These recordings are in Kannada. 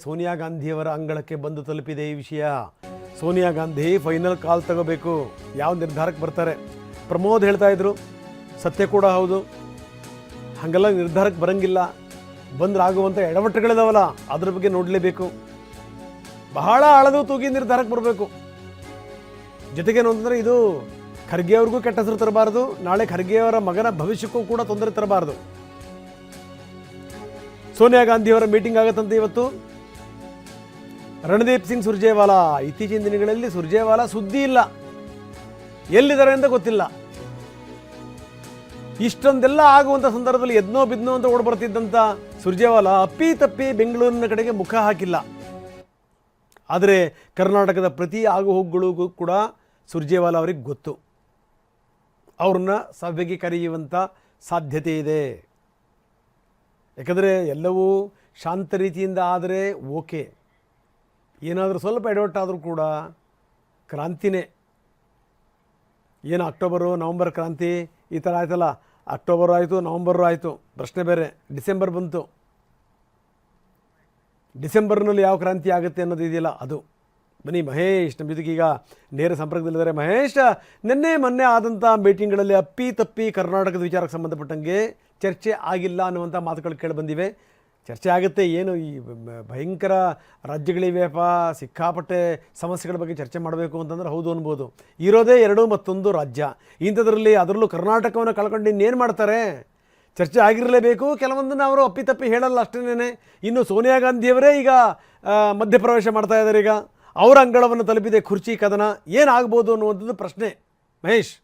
ಸೋನಿಯಾ ಗಾಂಧಿಯವರ ಅಂಗಳಕ್ಕೆ ಬಂದು ತಲುಪಿದೆ ಈ ವಿಷಯ. ಸೋನಿಯಾ ಗಾಂಧಿ ಫೈನಲ್ ಕಾಲ್ ತಗೋಬೇಕು, ಯಾವ ನಿರ್ಧಾರಕ್ಕೆ ಬರ್ತಾರೆ. ಪ್ರಮೋದ್ ಹೇಳ್ತಾ ಇದ್ರು, ಸತ್ಯ ಕೂಡ ಹೌದು, ಹಾಗೆಲ್ಲ ನಿರ್ಧಾರಕ್ಕೆ ಬರಂಗಿಲ್ಲ, ಬಂದ್ರೆ ಆಗುವಂಥ ಎಡವಟ್ಟುಗಳಿದಾವಲ್ಲ ಅದ್ರ ಬಗ್ಗೆ ನೋಡಲೇಬೇಕು, ಬಹಳ ಆಳದು ತೂಗಿ ನಿರ್ಧಾರಕ್ಕೆ ಬರಬೇಕು. ಜೊತೆಗೇನು ಅಂತಂದರೆ ಇದು ಖರ್ಗೆ ಅವ್ರಿಗೂ ಕೆಟ್ಟ ಹೆಸರು ತರಬಾರ್ದು, ನಾಳೆ ಖರ್ಗೆ ಅವರ ಮಗನ ಭವಿಷ್ಯಕ್ಕೂ ಕೂಡ ತೊಂದರೆ ತರಬಾರ್ದು. ಸೋನಿಯಾ ಗಾಂಧಿಯವರ ಮೀಟಿಂಗ್ ಆಗತ್ತಂತೆ ಇವತ್ತು. ರಣದೀಪ್ ಸಿಂಗ್ ಸುರ್ಜೇವಾಲಾ, ಇತ್ತೀಚಿನ ದಿನಗಳಲ್ಲಿ ಸುರ್ಜೇವಾಲಾ ಸುದ್ದಿ ಇಲ್ಲ, ಎಲ್ಲಿದ್ದಾರೆ ಅಂತ ಗೊತ್ತಿಲ್ಲ. ಇಷ್ಟೊಂದೆಲ್ಲ ಆಗುವಂಥ ಸಂದರ್ಭದಲ್ಲಿ ಎದ್ನೋ ಬಿದ್ನೋ ಅಂತ ಓಡ್ಬರ್ತಿದ್ದಂಥ ಸುರ್ಜೇವಾಲಾ ಅಪ್ಪಿ ತಪ್ಪಿ ಬೆಂಗಳೂರಿನ ಕಡೆಗೆ ಮುಖ ಹಾಕಿಲ್ಲ. ಆದರೆ ಕರ್ನಾಟಕದ ಪ್ರತಿ ಆಗುಹೋಗುಗಳಿಗೂ ಕೂಡ ಸುರ್ಜೇವಾಲಾ ಅವರಿಗೆ ಗೊತ್ತು, ಅವ್ರನ್ನ ಸಭೆಗೆ ಕರೆಯುವಂಥ ಸಾಧ್ಯತೆ ಇದೆ. ಯಾಕಂದರೆ ಎಲ್ಲವೂ ಶಾಂತ ರೀತಿಯಿಂದ ಆದರೆ ಓಕೆ, ಏನಾದರೂ ಸ್ವಲ್ಪ ಎಡವಟ್ಟಾದರೂ ಕೂಡ ಕ್ರಾಂತಿನೇ. ಏನು ಅಕ್ಟೋಬರು ನವಂಬರ್ ಕ್ರಾಂತಿ ಈ ಥರ ಆಯ್ತಲ್ಲ, ಅಕ್ಟೋಬರು ಆಯಿತು ನವಂಬರು ಆಯಿತು, ಪ್ರಶ್ನೆ ಬೇರೆ. ಡಿಸೆಂಬರ್ ಬಂತು, ಡಿಸೆಂಬರ್ನಲ್ಲಿ ಯಾವ ಕ್ರಾಂತಿ ಆಗುತ್ತೆ ಅನ್ನೋದು ಇದೆಯಲ್ಲ ಅದು. ಬನ್ನಿ ಮಹೇಶ್ ನಮ್ಮ ಜೊತೆಗೆ ಈಗ ನೇರ ಸಂಪರ್ಕದಲ್ಲಿದ್ದಾರೆ. ಮಹೇಶ್, ಮೊನ್ನೆ ಆದಂಥ ಮೀಟಿಂಗ್ಗಳಲ್ಲಿ ಅಪ್ಪಿ ತಪ್ಪಿ ಕರ್ನಾಟಕದ ವಿಚಾರಕ್ಕೆ ಸಂಬಂಧಪಟ್ಟಂಗೆ ಚರ್ಚೆ ಆಗಿಲ್ಲ ಅನ್ನುವಂಥ ಮಾತುಗಳು ಕೇಳಿ ಬಂದಿವೆ. ಚರ್ಚೆ ಆಗುತ್ತೆ, ಏನು ಈ ಭಯಂಕರ ರಾಜ್ಯಗಳಿವೆಯಪ್ಪ, ಸಿಕ್ಕಾಪಟ್ಟೆ ಸಮಸ್ಯೆಗಳ ಬಗ್ಗೆ ಚರ್ಚೆ ಮಾಡಬೇಕು ಅಂತಂದ್ರೆ ಹೌದು ಅನ್ಬೋದು. ಇರೋದೇ ಎರಡು ಮತ್ತೊಂದು ರಾಜ್ಯ, ಇಂಥದ್ರಲ್ಲಿ ಅದರಲ್ಲೂ ಕರ್ನಾಟಕವನ್ನು ಕಳ್ಕೊಂಡು ಇನ್ನೇನು ಮಾಡ್ತಾರೆ? ಚರ್ಚೆ ಆಗಿರಲೇಬೇಕು. ಕೆಲವೊಂದನ್ನು ಅವರು ಅಪ್ಪಿತಪ್ಪಿ ಹೇಳಲ್ಲ ಅಷ್ಟೇನೆ. ಇನ್ನು ಸೋನಿಯಾ ಗಾಂಧಿಯವರೇ ಈಗ ಮಧ್ಯಪ್ರವೇಶ ಮಾಡ್ತಾ ಇದ್ದಾರೆ. ಈಗ ಅವರ ಅಂಗಳವನ್ನು ತಲುಪಿದೆ ಕುರ್ಚಿ ಕದನ, ಏನಾಗ್ಬೋದು ಅನ್ನುವಂಥದ್ದು ಪ್ರಶ್ನೆ. ಮಹೇಶ್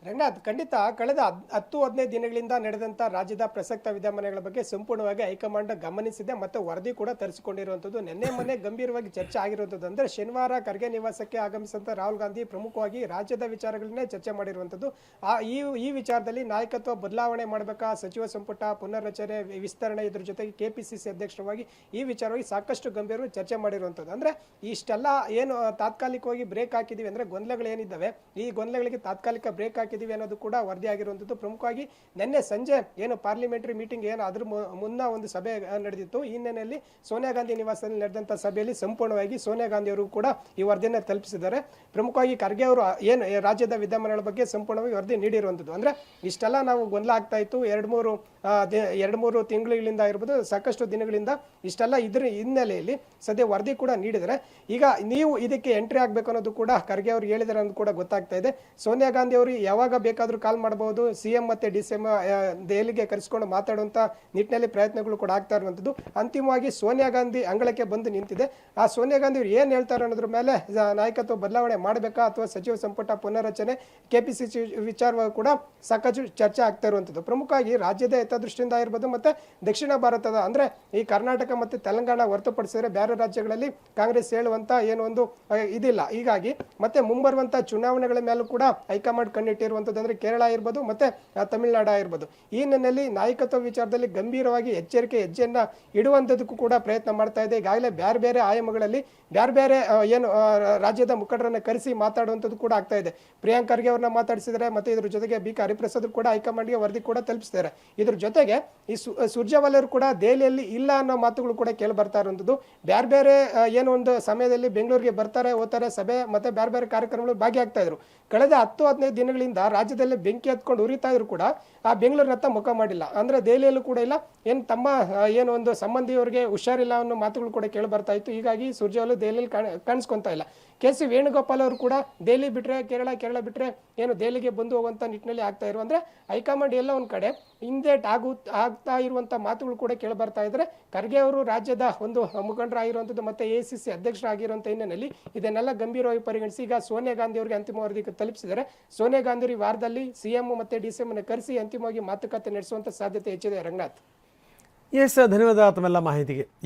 ರಂಗನಾಥ್, ಖಂಡಿತ ಕಳೆದ 10-15 ದಿನಗಳಿಂದ ನಡೆದಂಥ ರಾಜ್ಯದ ಪ್ರಸಕ್ತ ವಿದ್ಯಮಾನಗಳ ಬಗ್ಗೆ ಸಂಪೂರ್ಣವಾಗಿ ಹೈಕಮಾಂಡ್ ಗಮನಿಸಿದೆ ಮತ್ತು ವರದಿ ಕೂಡ ತರಿಸಿಕೊಂಡಿರುವಂಥದ್ದು. ಮೊನ್ನೆ ಗಂಭೀರವಾಗಿ ಚರ್ಚೆ ಆಗಿರುವಂಥದ್ದು ಅಂದರೆ ಶನಿವಾರ ಖರ್ಗೆ ನಿವಾಸಕ್ಕೆ ಆಗಮಿಸಿದಂಥ ರಾಹುಲ್ ಗಾಂಧಿ ಪ್ರಮುಖವಾಗಿ ರಾಜ್ಯದ ವಿಚಾರಗಳನ್ನೇ ಚರ್ಚೆ ಮಾಡಿರುವಂಥದ್ದು. ಈ ವಿಚಾರದಲ್ಲಿ ನಾಯಕತ್ವ ಬದಲಾವಣೆ ಮಾಡಬೇಕಾ, ಸಚಿವ ಸಂಪುಟ ಪುನರ್ರಚನೆ ವಿಸ್ತರಣೆ, ಇದ್ರ ಜೊತೆಗೆ ಕೆಪಿಸಿಸಿ ಅಧ್ಯಕ್ಷರವಾಗಿ ಈ ವಿಚಾರವಾಗಿ ಸಾಕಷ್ಟು ಗಂಭೀರವಾಗಿ ಚರ್ಚೆ ಮಾಡಿರುವಂಥದ್ದು. ಅಂದರೆ ಇಷ್ಟೆಲ್ಲ ಏನು ತಾತ್ಕಾಲಿಕವಾಗಿ ಬ್ರೇಕ್ ಹಾಕಿದ್ದೀವಿ ಅಂದರೆ ಗೊಂದಲಗಳೇನಿದ್ದಾವೆ, ಈ ಗೊಂದಲಗಳಿಗೆ ತಾತ್ಕಾಲಿಕ ಬ್ರೇಕ್ ಹಾಕಿದ್ದೀವಿ ಅನ್ನೋದು ಕೂಡ ವರದಿ ಆಗಿರುವಂಥದ್ದು. ಪ್ರಮುಖವಾಗಿ ನಿನ್ನೆ ಸಂಜೆ ಏನು ಪಾರ್ಲಿಮೆಂಟರಿ ಮೀಟಿಂಗ್ ಏನು ಅದ್ರ ಮುನ್ನ ಒಂದು ಸಭೆ ನಡೆದಿತ್ತು. ಈ ಹಿನ್ನೆಲೆಯಲ್ಲಿ ಸೋನಿಯಾ ಗಾಂಧಿ ನಿವಾಸದಲ್ಲಿ ನಡೆದಂಥ ಸಭೆಯಲ್ಲಿ ಸಂಪೂರ್ಣವಾಗಿ ಸೋನಿಯಾ ಗಾಂಧಿ ಅವರು ಕೂಡ ಈ ವರದಿಯನ್ನು ತಲುಪಿಸಿದ್ದಾರೆ. ಪ್ರಮುಖವಾಗಿ ಖರ್ಗೆ ಅವರು ಏನು ರಾಜ್ಯದ ವಿದ್ಯಮಾನಗಳ ಬಗ್ಗೆ ಸಂಪೂರ್ಣವಾಗಿ ವರದಿ ನೀಡಿರುವಂಥದ್ದು. ಅಂದರೆ ಇಷ್ಟೆಲ್ಲ ನಾವು ಗೊಂದಲ ಆಗ್ತಾ ಇತ್ತು, 2-3 ತಿಂಗಳಿಂದ ಇರ್ಬೋದು, ಸಾಕಷ್ಟು ದಿನಗಳಿಂದ ಇಷ್ಟೆಲ್ಲ ಇದ್ರ ಹಿನ್ನೆಲೆಯಲ್ಲಿ ಸದ್ಯ ವರದಿ ಕೂಡ ನೀಡಿದರೆ ಈಗ ನೀವು ಇದಕ್ಕೆ ಎಂಟ್ರಿ ಆಗಬೇಕು ಅನ್ನೋದು ಕೂಡ ಖರ್ಗೆ ಅವರು ಹೇಳಿದ್ದಾರೆ ಅನ್ನೋದು ಕೂಡ ಗೊತ್ತಾಗ್ತಾ ಇದೆ. ಸೋನಿಯಾ ಗಾಂಧಿ ಅವರು ಯಾವಾಗ ಬೇಕಾದರೂ ಕಾಲ್ ಮಾಡಬಹುದು, ಸಿಎಂ ಮತ್ತೆ ಡಿಸಿಎಂ ದೆಹಲಿಗೆ ಕರೆಸಿಕೊಂಡು ಮಾತಾಡುವಂಥ ನಿಟ್ಟಿನಲ್ಲಿ ಪ್ರಯತ್ನಗಳು ಕೂಡ ಆಗ್ತಾ ಇರುವಂಥದ್ದು. ಅಂತಿಮವಾಗಿ ಸೋನಿಯಾ ಗಾಂಧಿ ಅಂಗಳಕ್ಕೆ ಬಂದು ನಿಂತಿದೆ. ಆ ಸೋನಿಯಾ ಗಾಂಧಿ ಅವರು ಏನು ಹೇಳ್ತಾರೆ ಅನ್ನೋದ್ರ ಮೇಲೆ ನಾಯಕತ್ವ ಬದಲಾವಣೆ ಮಾಡಬೇಕಾ ಅಥವಾ ಸಚಿವ ಸಂಪುಟ ಪುನರ್ರಚನೆ, ಕೆಪಿಸಿಸಿ ವಿಚಾರವಾಗಿ ಕೂಡ ಸಾಕಷ್ಟು ಚರ್ಚೆ ಆಗ್ತಾ ಇರುವಂಥದ್ದು. ಪ್ರಮುಖವಾಗಿ ರಾಜ್ಯದ ಹಿತದೃಷ್ಟಿಯಿಂದ ಇರ್ಬೋದು ಮತ್ತು ದಕ್ಷಿಣ ಭಾರತದ ಅಂದರೆ ಈ ಕರ್ನಾಟಕ ಮತ್ತು ತೆಲಂಗಾಣ ಹೊರತುಪಡಿಸಿದರೆ ಬೇರೆ ರಾಜ್ಯಗಳಲ್ಲಿ ಕಾಂಗ್ರೆಸ್ ಹೇಳುವಂಥ ಏನು ಒಂದು ಇದಿಲ್ಲ. ಹೀಗಾಗಿ ಮತ್ತೆ ಮುಂಬರುವಂಥ ಚುನಾವಣೆಗಳ ಮೇಲೂ ಕೂಡ ಹೈಕಮಾಂಡ್ ಕಣ್ಣಿಟ್ಟಿರುವಂಥದ್ದು. ಅಂದರೆ ಕೇರಳ ಇರ್ಬೋದು ಮತ್ತು ತಮಿಳುನಾಡು ಇರ್ಬೋದು. ಈ ನಿಟ್ಟಿನಲ್ಲಿ ನಾಯಕತ್ವ ವಿಚಾರದಲ್ಲಿ ಗಂಭೀರವಾಗಿ ಎಚ್ಚರಿಕೆ ಹೆಜ್ಜೆಯನ್ನು ಇಡುವಂಥದ್ದಕ್ಕೂ ಕೂಡ ಪ್ರಯತ್ನ ಮಾಡ್ತಾ ಇದೆ. ಈಗಾಗಲೇ ಬೇರೆ ಬೇರೆ ಆಯಾಮಗಳಲ್ಲಿ ಬೇರೆ ಏನು ರಾಜ್ಯದ ಮುಖಂಡರನ್ನ ಕರೆಸಿ ಮಾತಾಡುವಂಥದ್ದು ಕೂಡ ಆಗ್ತಾ ಇದೆ. ಪ್ರಿಯಾಂಕ್ ಖರ್ಗೆ ಅವ್ರನ್ನ ಮಾತಾಡಿಸಿದ್ದಾರೆ ಮತ್ತು ಇದ್ರ ಜೊತೆಗೆ ಬಿ ಹರಿಪ್ರಸಾದ್ ಕೂಡ ಹೈಕಮಾಂಡ್ಗೆ ವರದಿ ಕೂಡ ತಲುಪಿಸಿದ್ದಾರೆ. ಇದ್ರ ಜೊತೆಗೆ ಈ ಸುರ್ಜೇವಾಲಾ ಅವರು ಕೂಡ ದೆಹಲಿಯಲ್ಲಿ ಇಲ್ಲ ಅನ್ನೋ ಮಾತುಗಳು ಕೂಡ ಕೇಳಿ ಬರ್ತಾ ಇರುವಂಥದ್ದು. ಬೇರೆ ಏನೋ ಒಂದು ಸಮಯದಲ್ಲಿ ಬೆಂಗಳೂರಿಗೆ ಬರ್ತಾರೆ, ಹೋಗ್ತಾರೆ, ಸಭೆ ಮತ್ತೆ ಬೇರೆ ಕಾರ್ಯಕ್ರಮಗಳು ಭಾಗಿಯಾಗ್ತಾ ಇದ್ರು. ಕಳೆದ 10-15 ದಿನಗಳಿಂದ ರಾಜ್ಯದಲ್ಲಿ ಬೆಂಕಿ ಹತ್ಕೊಂಡು ಉರಿತಾ ಇದ್ರು ಕೂಡ ಆ ಬೆಂಗಳೂರಿನತ್ತ ಮುಖ ಮಾಡಿಲ್ಲ. ಅಂದರೆ ದೆಹಲಿಯಲ್ಲೂ ಕೂಡ ಇಲ್ಲ, ಏನು ತಮ್ಮ ಏನು ಒಂದು ಸಂಬಂಧಿಯವರಿಗೆ ಹುಷಾರಿಲ್ಲ ಅನ್ನೋ ಮಾತುಗಳು ಕೂಡ ಕೇಳಿ ಬರ್ತಾ ಇತ್ತು. ಹೀಗಾಗಿ ಸುರ್ಜೇವಾಲಾ ದೆಹಲಿಯಲ್ಲಿ ಕಾಣಿಸ್ಕೊಂತ ಇಲ್ಲ. ಕೆ ಸಿ ವೇಣುಗೋಪಾಲ್ ಅವರು ಕೂಡ ದೆಹಲಿ ಬಿಟ್ಟರೆ ಕೇರಳ ಬಿಟ್ಟರೆ ಏನು ದೆಹಲಿಗೆ ಬಂದು ಹೋಗುವಂಥ ನಿಟ್ಟಿನಲ್ಲಿ ಆಗ್ತಾ ಇರು. ಅಂದರೆ ಹೈಕಮಾಂಡ್ ಎಲ್ಲ ಒಂದು ಕಡೆ ಹಿಂದೇಟ್ ಆಗ್ತಾ ಇರುವಂಥ ಮಾತುಗಳು ಕೂಡ ಕೇಳಿ ಬರ್ತಾ ಇದ್ದಾರೆ. ಖರ್ಗೆ ಅವರು ರಾಜ್ಯದ ಒಂದು ಮುಖಂಡರಾಗಿರುವಂಥದ್ದು ಮತ್ತು ACC ಅಧ್ಯಕ್ಷರಾಗಿರುವಂಥ ಹಿನ್ನೆಲೆಯಲ್ಲಿ ಇದನ್ನೆಲ್ಲ ಗಂಭೀರವಾಗಿ ಪರಿಗಣಿಸಿ ಈಗ ಸೋನಿಯಾ ಗಾಂಧಿ ಅವರಿಗೆ ಅಂತಿಮ ವರದಿ ತಲುಪಿಸಿದ್ದಾರೆ. ಸೋನಿಯಾ ಗಾಂಧಿ ಅವರು ವಾರದಲ್ಲಿ ಸಿಎಂ ಮತ್ತು DCM ಅನ್ನು ಕರೆಸಿ ಅಂತಿಮವಾಗಿ ಮಾತುಕತೆ ನಡೆಸುವಂಥ ಸಾಧ್ಯತೆ ಹೆಚ್ಚಿದೆ. ರಂಗನಾಥ್, ಎಸ್, ಧನ್ಯವಾದ ತಮ್ಮೆಲ್ಲ ಮಾಹಿತಿಗೆ.